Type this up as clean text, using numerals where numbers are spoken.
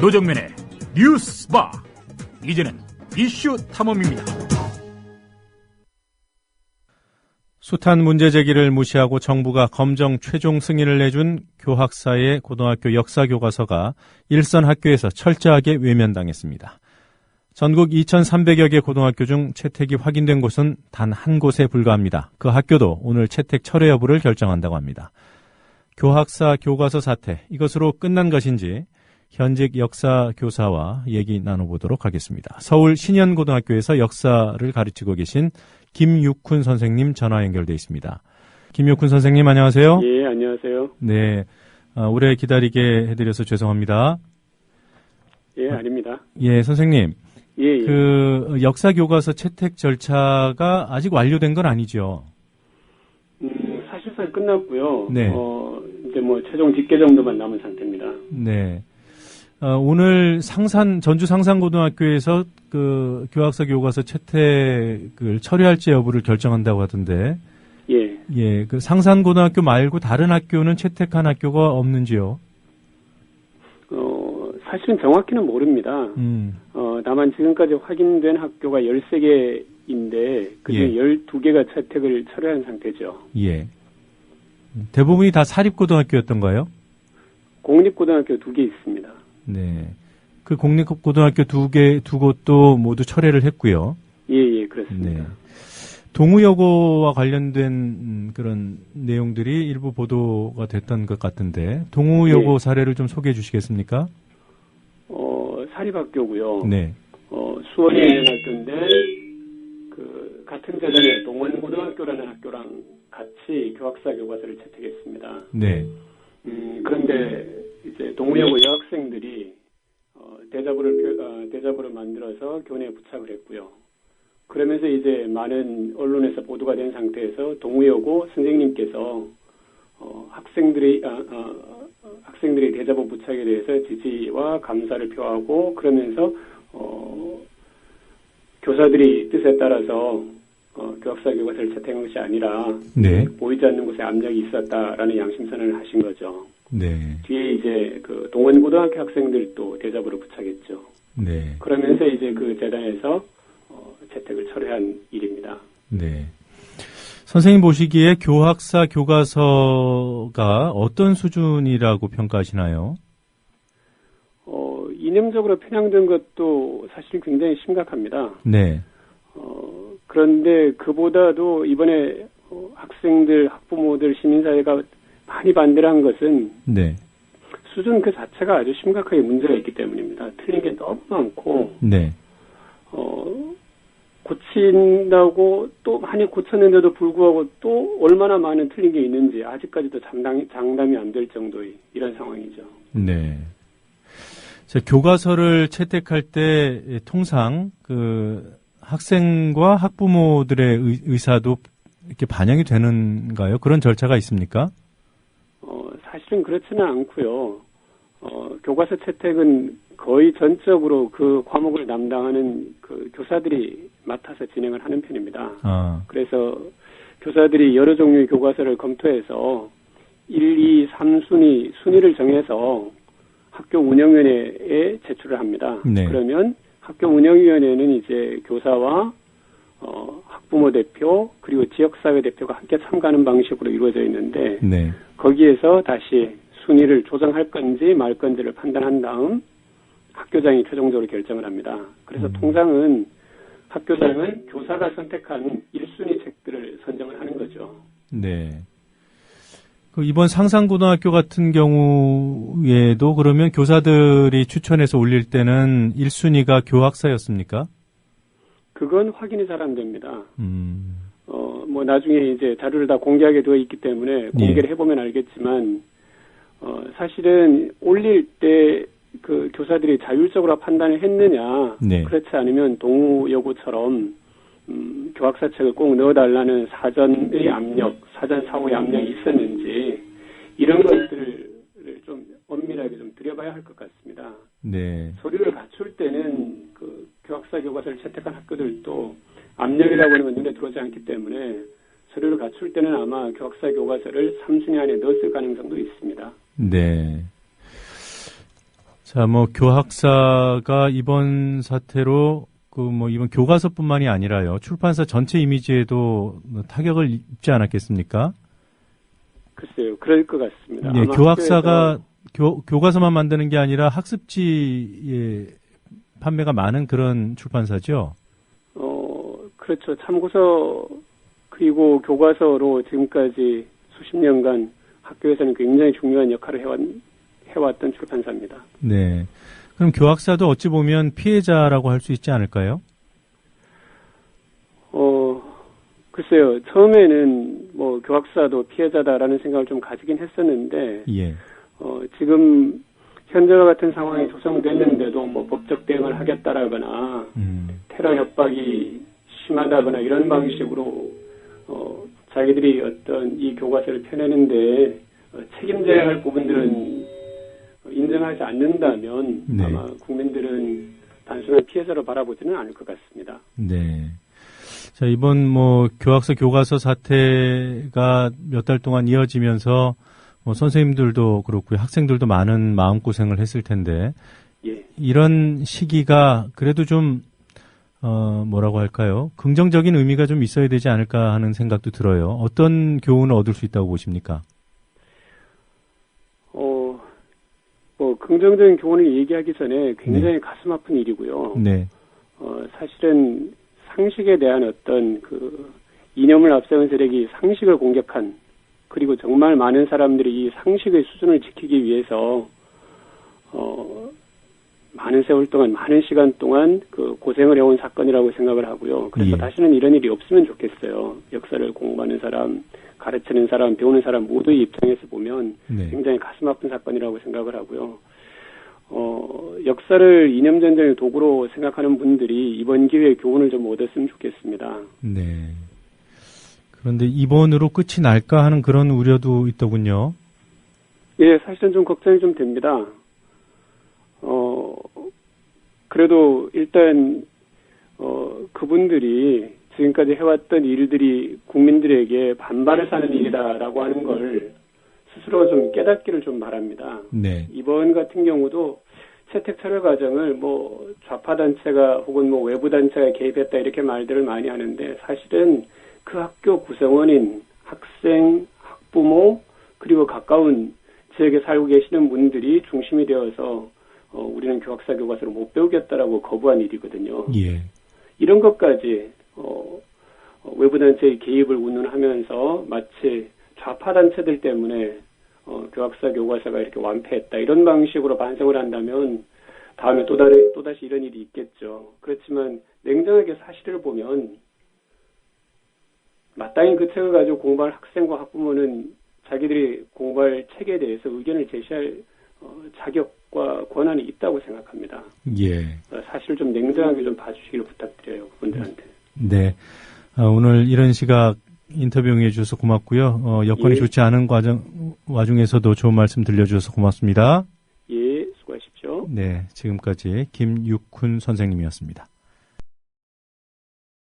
노정면의 뉴스바. 이제는 이슈 탐험입니다. 숱한 문제 제기를 무시하고 정부가 검정 최종 승인을 내준 교학사의 고등학교 역사 교과서가 일선 학교에서 철저하게 외면당했습니다. 전국 2,300여 개 고등학교 중 채택이 확인된 곳은 단 한 곳에 불과합니다. 그 학교도 오늘 채택 철회 여부를 결정한다고 합니다. 교학사 교과서 사태, 이것으로 끝난 것인지 현직 역사 교사와 얘기 나눠보도록 하겠습니다. 서울 신현고등학교에서 역사를 가르치고 계신 김육훈 선생님 전화 연결돼 있습니다. 김육훈 선생님 안녕하세요. 예, 안녕하세요. 네, 오래 기다리게 해드려서 죄송합니다. 예, 아닙니다. 예, 선생님. 예. 그 역사 교과서 채택 절차가 아직 완료된 건 아니죠? 사실상 끝났고요. 네. 이제 최종 집계 정도만 남은 상태입니다. 네. 오늘 전주 상산고등학교에서 그 교학사 교과서 채택을 처리할지 여부를 결정한다고 하던데. 예. 예, 그 상산고등학교 말고 다른 학교는 채택한 학교가 없는지요? 사실은 정확히는 모릅니다. 다만 지금까지 확인된 학교가 13개인데 그중에 12개가 채택을 철회한 상태죠. 예. 대부분이 다 사립고등학교였던가요? 공립고등학교 2개 있습니다. 네. 그 공립고등학교 두 곳도 모두 철회를 했고요. 예, 그렇습니다. 네. 동우여고와 관련된 그런 내용들이 일부 보도가 됐던 것 같은데, 동우여고 사례를 좀 소개해 주시겠습니까? 사립학교고요. 네. 수원에 있는 학교인데, 그 같은 재단에 동원고등학교라는 학교랑 같이 교학사 교과서를 채택했습니다. 네. 그런데 이제 동우여고 여학생들이 대자보를 만들어서 교내에 부착을 했고요. 그러면서 이제 많은 언론에서 보도가 된 상태에서 동우여고 선생님께서 학생들의 대자보 부착에 대해서 지지와 감사를 표하고 그러면서 교사들이 뜻에 따라서 교학사 교과서를 채택한 것이 아니라 보이지 않는 곳에 압력이 있었다라는 양심선언을 하신 거죠. 네. 뒤에 이제 그 동원고등학교 학생들도 대자보를 부착했죠. 네. 그러면서 이제 그 재단에서 채택을 철회한 일입니다. 네. 선생님 보시기에 교학사 교과서가 어떤 수준이라고 평가하시나요? 이념적으로 편향된 것도 사실 굉장히 심각합니다. 네. 그런데 그보다도 이번에 학생들, 학부모들, 시민사회가 많이 반대를 한 것은 수준 그 자체가 아주 심각하게 문제가 있기 때문입니다. 틀린 게 너무 많고 고친다고 또 많이 고쳤는데도 불구하고 또 얼마나 많은 틀린 게 있는지 아직까지도 장담이 안 될 정도의 이런 상황이죠. 네. 교과서를 채택할 때 통상 그 학생과 학부모들의 의사도 이렇게 반영이 되는가요? 그런 절차가 있습니까? 사실은 그렇지는 않고요. 교과서 채택은 거의 전적으로 그 과목을 담당하는 그 교사들이 맡아서 진행을 하는 편입니다. 그래서 교사들이 여러 종류의 교과서를 검토해서 1, 2, 3순위를 정해서 학교 운영위원회에 제출을 합니다. 네. 그러면 학교 운영위원회는 이제 교사와 학부모 대표 그리고 지역사회 대표가 함께 참가하는 방식으로 이루어져 있는데 거기에서 다시 순위를 조정할 건지 말 건지를 판단한 다음 학교장이 최종적으로 결정을 합니다. 그래서 통상은 학교장은 교사가 선택한 1순위 책들을 선정을 하는 거죠. 네. 이번 상산고등학교 같은 경우에도 그러면 교사들이 추천해서 올릴 때는 1순위가 교학사였습니까? 그건 확인이 잘 안 됩니다. 나중에 이제 자료를 다 공개하게 되어 있기 때문에 공개를 해보면 알겠지만, 사실은 올릴 때 그 교사들이 자율적으로 판단을 했느냐, 그렇지 않으면 동우여고처럼 교학사책을 꼭 넣어달라는 사전의 압력, 사전 사고의 압력이 있었는지 이런 것들을 좀 엄밀하게 좀 들여봐야 할 것 같습니다. 네. 서류를 갖출 때는 그 교학사 교과서를 채택한 학교들도 압력이라고 하는 건 눈에 들어오지 않기 때문에 서류를 갖출 때는 아마 교학사 교과서를 3순위 안에 넣었을 가능성도 있습니다. 네. 자, 교학사가 이번 사태로 이번 교과서뿐만이 아니라요. 출판사 전체 이미지에도 타격을 입지 않았겠습니까? 글쎄요. 그럴 것 같습니다. 예, 교학사가 교과서만 만드는 게 아니라 학습지의 판매가 많은 그런 출판사죠? 그렇죠. 참고서 그리고 교과서로 지금까지 수십 년간 학교에서는 굉장히 중요한 역할을 해왔던 출판사입니다. 네. 그럼 교학사도 어찌 보면 피해자라고 할 수 있지 않을까요? 글쎄요. 처음에는 교학사도 피해자다라는 생각을 좀 가지긴 했었는데, 예. 지금 현재와 같은 상황이 조성됐는데도 법적 대응을 하겠다라거나, 테러 협박이 심하다거나 이런 방식으로, 자기들이 어떤 이 교과서를 펴내는데 책임져야 할 부분들은 인정하지 않는다면 네. 아마 국민들은 단순한 피해자로 바라보지는 않을 것 같습니다. 네. 자, 이번 교학서 교과서 사태가 몇 달 동안 이어지면서 선생님들도 그렇고요. 학생들도 많은 마음고생을 했을 텐데 예. 이런 시기가 그래도 좀 뭐라고 할까요? 긍정적인 의미가 좀 있어야 되지 않을까 하는 생각도 들어요. 어떤 교훈을 얻을 수 있다고 보십니까? 긍정적인 교훈을 얘기하기 전에 굉장히 네. 가슴 아픈 일이고요. 네. 사실은 상식에 대한 어떤 이념을 앞세운 세력이 상식을 공격한, 그리고 정말 많은 사람들이 이 상식의 수준을 지키기 위해서, 많은 세월 동안, 많은 시간 동안 고생을 해온 사건이라고 생각을 하고요. 그래서 예. 다시는 이런 일이 없으면 좋겠어요. 역사를 공부하는 사람, 가르치는 사람, 배우는 사람 모두의 입장에서 보면 네. 굉장히 가슴 아픈 사건이라고 생각을 하고요. 역사를 이념전쟁의 도구로 생각하는 분들이 이번 기회에 교훈을 좀 얻었으면 좋겠습니다. 네. 그런데 이번으로 끝이 날까 하는 그런 우려도 있더군요. 예, 사실은 좀 걱정이 좀 됩니다. 그래도 일단, 그분들이 지금까지 해왔던 일들이 국민들에게 반발을 사는 일이다라고 하는 걸 스스로 좀 깨닫기를 좀 바랍니다. 네. 이번 같은 경우도 채택 철회 과정을 좌파 단체가 혹은 외부 단체가 개입했다 이렇게 말들을 많이 하는데 사실은 그 학교 구성원인 학생, 학부모 그리고 가까운 지역에 살고 계시는 분들이 중심이 되어서 우리는 교학사 교과서를 못 배우겠다라고 거부한 일이거든요. 예. 이런 것까지 외부 단체의 개입을 운운하면서 마치 좌파 단체들 때문에 교학사 교과서가 이렇게 완패했다 이런 방식으로 반성을 한다면 다음에 또다시 이런 일이 있겠죠. 그렇지만 냉정하게 사실을 보면 마땅히 그 책을 가지고 공부할 학생과 학부모는 자기들이 공부할 책에 대해서 의견을 제시할 자격과 권한이 있다고 생각합니다. 예. 사실 좀 냉정하게 좀 봐주시기를 부탁드려요, 그분들한테. 네. 오늘 이런 시각 인터뷰 응해 주셔서 고맙고요. 여건이 예. 좋지 않은 와중에서도 좋은 말씀 들려주셔서 고맙습니다. 예, 수고하십시오. 네, 지금까지 김육훈 선생님이었습니다.